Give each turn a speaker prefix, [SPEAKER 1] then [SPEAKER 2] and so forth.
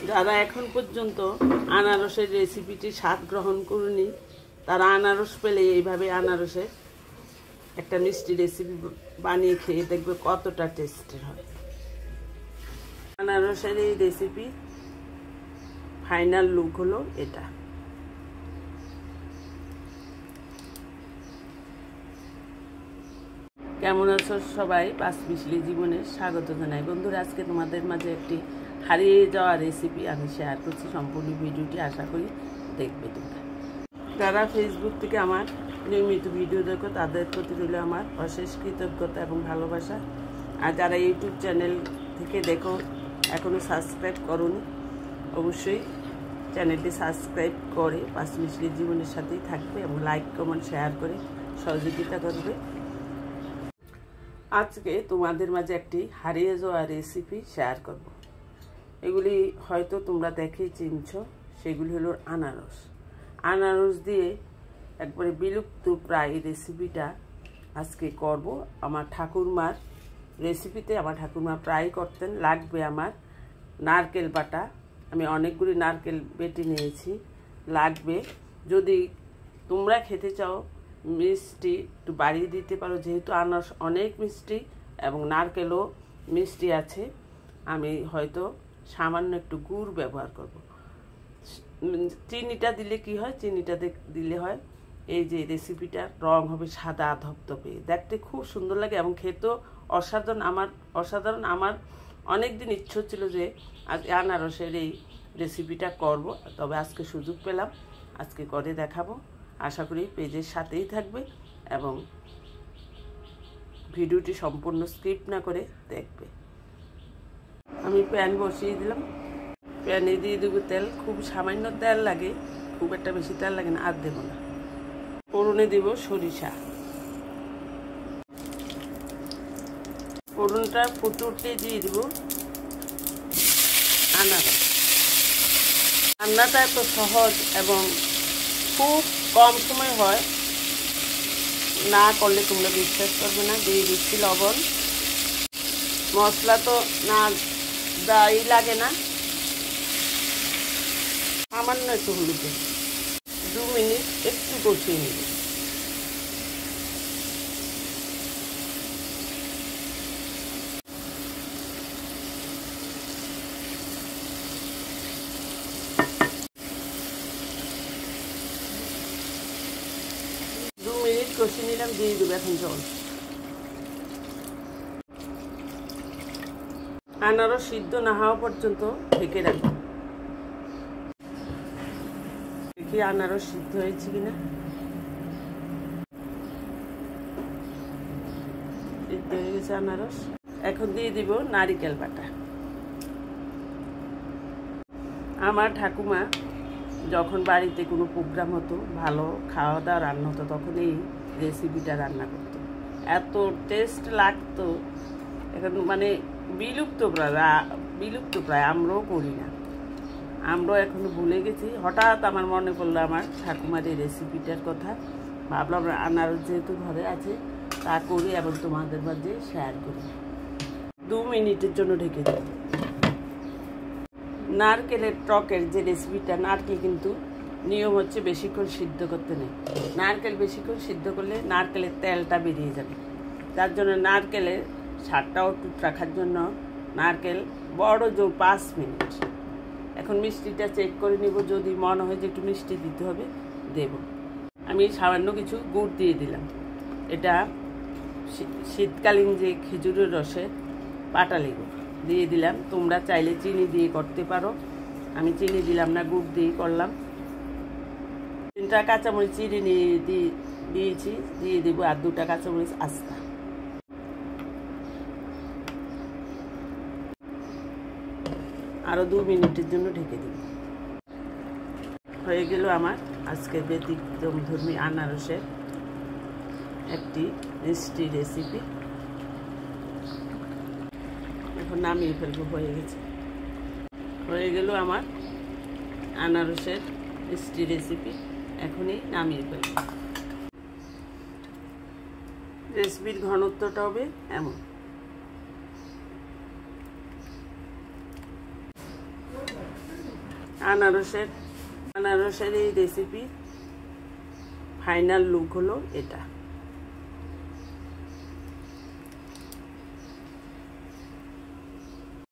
[SPEAKER 1] যারা এখন পর্যন্ত আনারসের রেসিপিটি স্বাদ গ্রহণ করেনি তারা আনারস পেলে এইভাবে আনারসের একটা মিষ্টি রেসিপি বানিয়ে খেয়ে দেখবে কতটা টেস্টের হয়। আনারসের এই রেসিপি ফাইনাল লুক হলো এটা। কেমন আছো সবাই? পাঁচ মিশলি জীবনে স্বাগত জানাই। বন্ধুরা, আজকে তোমাদের মাঝে একটি হারিয়ে যাওয়া রেসিপি আমি শেয়ার করছি। সম্পূর্ণ ভিডিওটি আশা করি দেখবে তোমরা। যারা ফেসবুক থেকে আমার নিয়মিত ভিডিও দেখো তাদের প্রতি রইল আমার অশেষ কৃতজ্ঞতা এবং ভালোবাসা। আর যারা ইউটিউব চ্যানেল থেকে দেখো এখনও সাবস্ক্রাইব করোনি, অবশ্যই চ্যানেলটি সাবস্ক্রাইব করে পাঁচ মিশলি জীবনের সাথেই থাকবে এবং লাইক কমেন্ট শেয়ার করে সহযোগিতা করবে। আজকে তোমাদের মাঝে একটি হারিয়ে যাওয়া রেসিপি শেয়ার করব। এগুলি হয়তো তোমরা দেখেই চিনছো। সেগুলি হলো আনারস। আনারস দিয়ে একবারে বিলুপ্ত প্রায় রেসিপিটা আজকে করব। আমার ঠাকুরমার রেসিপিতে আমার ঠাকুরমা প্রায় করতেন। লাগবে আমার নারকেল বাটা, আমি অনেকগুলি নারকেল বেটে নিয়েছি। লাগবে, যদি তোমরা খেতে চাও মিষ্টি একটু বাড়িয়ে দিতে পারো, যেহেতু আনারস অনেক মিষ্টি এবং নারকেলও মিষ্টি আছে। আমি হয়তো সামান্য একটু গুড় ব্যবহার করব। চিনিটা দিলে কি হয়, চিনিটা দিলে হয় এই যে রেসিপিটা রং হবে সাদা ধপধপে, দেখতে খুব সুন্দর লাগে এবং খেতেও অসাধারণ। আমার অনেক দিন ইচ্ছে ছিল যে আজ আনারসের এই রেসিপিটা করব, তবে আজকে সুযোগ পেলাম, আজকে করে দেখাবো। আশা করি পেজের সাথেই থাকবে এবং ভিডিওটি সম্পূর্ণ স্কিপ না করে দেখবে। আমি প্যান বসিয়ে দিলাম। প্যানে দিয়ে দেবো তেল। খুব সামান্য তেল লাগে, খুব একটা বেশি তেল লাগে না, আর দেবো না। ফোড়নে দিব সরিষা। ফোড়নটা ফুটে উঠতে দিয়ে দিব আনারস। রান্নাটা এত সহজ এবং খুব কম সময় হয়, না করলে তোমরা বিশ্বাস করবে না। দিয়ে দিচ্ছি লবণ। মশলা তো না দেওয়াই লাগে না, সামান্য একটু হলুদ। 2 মিনিট একটু কষিয়ে নিব। কষিয়ে নিলাম, দিয়ে দেবো এখন জল। আনারস সিদ্ধ না হওয়া পর্যন্ত ঢেকে রাখবো। দেখি আনারস সিদ্ধ হয়েছে কিনা। সিদ্ধ হয়ে গেছে আনারস। এখন দিয়ে দিব নারিকেল বাটা। আমার ঠাকুমা যখন বাড়িতে কোনো প্রোগ্রাম হতো, ভালো খাওয়া দাওয়া রান্না হতো, তখন এই রেসিপিটা রান্না করতো। এত টেস্ট লাগতো। এখন মানে বিলুপ্ত প্রায় আমরাও করি না, আমরাও এখনো ভুলে গেছি। হঠাৎ আমার মনে পড়লো আমার ঠাকুমার এই রেসিপিটার কথা। ভাবলাম আনারস যেহেতু ঘরে আছে তা করি এবং তোমাদের মাঝে শেয়ার করি। 2 মিনিটের জন্য ঢেকে দিই। নারকেলের টকের যে রেসিপিটা, নারকেল কিন্তু নিয়ম হচ্ছে বেশিক্ষণ সিদ্ধ করতে নেই। নারকেল বেশিক্ষণ সিদ্ধ করলে নারকেলের তেলটা বেরিয়ে যাবে। তার জন্য নারকেলের স্বাদটাও টুট রাখার জন্য নারকেল বড় জোর 5 মিনিট। এখন মিষ্টিটা চেক করে নিব, যদি মনে হয় যে একটু মিষ্টি দিতে হবে দেব। আমি সামান্য কিছু গুড় দিয়ে দিলাম। এটা শীতকালীন যে খেজুরের রসের পাটালি গুড় দিয়ে দিলাম। তোমরা চাইলে চিনি দিয়ে করতে পারো, আমি চিনি দিলাম না, গুড় দিয়ে করলাম। 3টা কাঁচামরিচ চিনি দিয়েছি, দিয়ে দেবো আর 2টা কাঁচামরিচ আস্তা। আরও 2 মিনিটের জন্য ঢেকে দেব। হয়ে গেল আমার আজকের ব্যতিক্রমধর্মী আনারসের একটি মিষ্টি রেসিপি। এখন নামিয়ে ফেলবো। হয়ে গেল আমার আনারসের মিষ্টি রেসিপি। এখনই নামিয়ে ফেলবো। রেসিপির ঘনত্বটা হবে এমন। আনারসের এই রেসিপি ফাইনাল লুক হলো এটা।